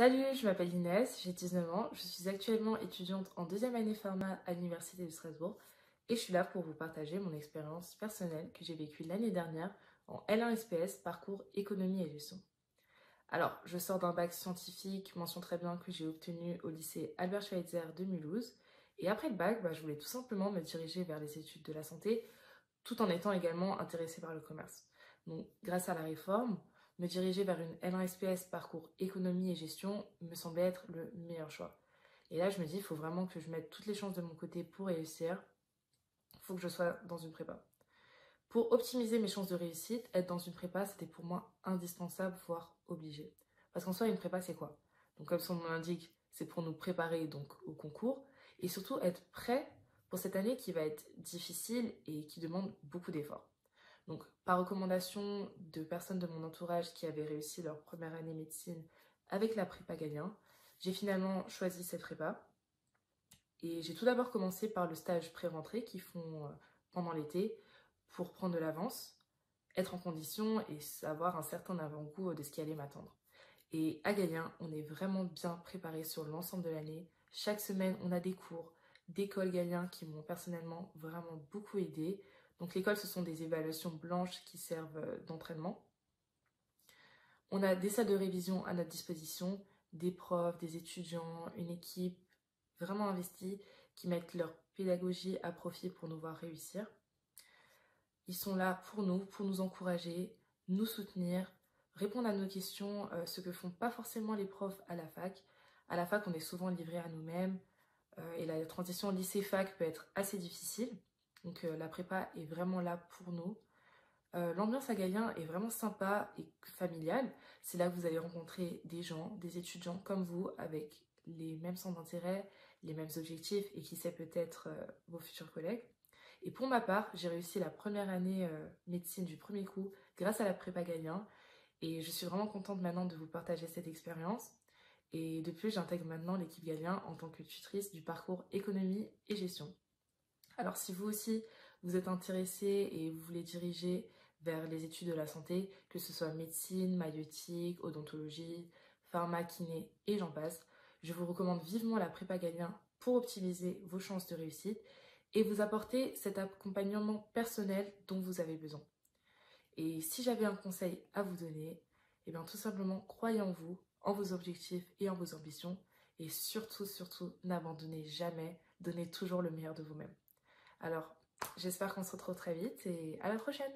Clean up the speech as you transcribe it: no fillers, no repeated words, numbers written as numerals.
Salut, je m'appelle Inès, j'ai 19 ans, je suis actuellement étudiante en deuxième année pharma à l'Université de Strasbourg et je suis là pour vous partager mon expérience personnelle que j'ai vécue l'année dernière en L1 SPS, parcours économie et gestion. Alors, je sors d'un bac scientifique, mention très bien que j'ai obtenu au lycée Albert Schweitzer de Mulhouse et après le bac, je voulais tout simplement me diriger vers les études de la santé tout en étant également intéressée par le commerce. Donc, grâce à la réforme, me diriger vers une L1 SPS parcours économie et gestion me semblait être le meilleur choix. Et là, je me dis, il faut vraiment que je mette toutes les chances de mon côté pour réussir. Il faut que je sois dans une prépa. Pour optimiser mes chances de réussite, être dans une prépa, c'était pour moi indispensable, voire obligé. Parce qu'en soi, une prépa, c'est quoi? Donc, comme son nom l'indique, c'est pour nous préparer donc au concours et surtout être prêt pour cette année qui va être difficile et qui demande beaucoup d'efforts. Donc, par recommandation de personnes de mon entourage qui avaient réussi leur première année médecine avec la prépa Galien, j'ai finalement choisi cette prépa. Et j'ai tout d'abord commencé par le stage pré-rentrée qu'ils font pendant l'été pour prendre de l'avance, être en condition et savoir un certain avant-goût de ce qui allait m'attendre. Et à Galien, on est vraiment bien préparé sur l'ensemble de l'année. Chaque semaine, on a des cours d'école Galien qui m'ont personnellement vraiment beaucoup aidé. Donc l'école, ce sont des évaluations blanches qui servent d'entraînement. On a des salles de révision à notre disposition, des profs, des étudiants, une équipe vraiment investie qui mettent leur pédagogie à profit pour nous voir réussir. Ils sont là pour nous encourager, nous soutenir, répondre à nos questions, ce que font pas forcément les profs à la fac. À la fac, on est souvent livré à nous-mêmes et la transition lycée-fac peut être assez difficile. Donc la prépa est vraiment là pour nous. L'ambiance à Galien est vraiment sympa et familiale. C'est là que vous allez rencontrer des gens, des étudiants comme vous, avec les mêmes centres d'intérêt, les mêmes objectifs et qui sait peut-être vos futurs collègues. Et pour ma part, j'ai réussi la première année médecine du premier coup grâce à la prépa Galien. Et je suis vraiment contente maintenant de vous partager cette expérience. Et de plus, j'intègre maintenant l'équipe Galien en tant que tutrice du parcours économie et gestion. Alors si vous aussi, vous êtes intéressé et vous voulez diriger vers les études de la santé, que ce soit médecine, maïeutique, odontologie, pharma, kiné et j'en passe, je vous recommande vivement la prépa Galien pour optimiser vos chances de réussite et vous apporter cet accompagnement personnel dont vous avez besoin. Et si j'avais un conseil à vous donner, eh bien tout simplement croyez en vous, en vos objectifs et en vos ambitions et surtout, n'abandonnez jamais, donnez toujours le meilleur de vous-même. Alors, j'espère qu'on se retrouve très vite et à la prochaine!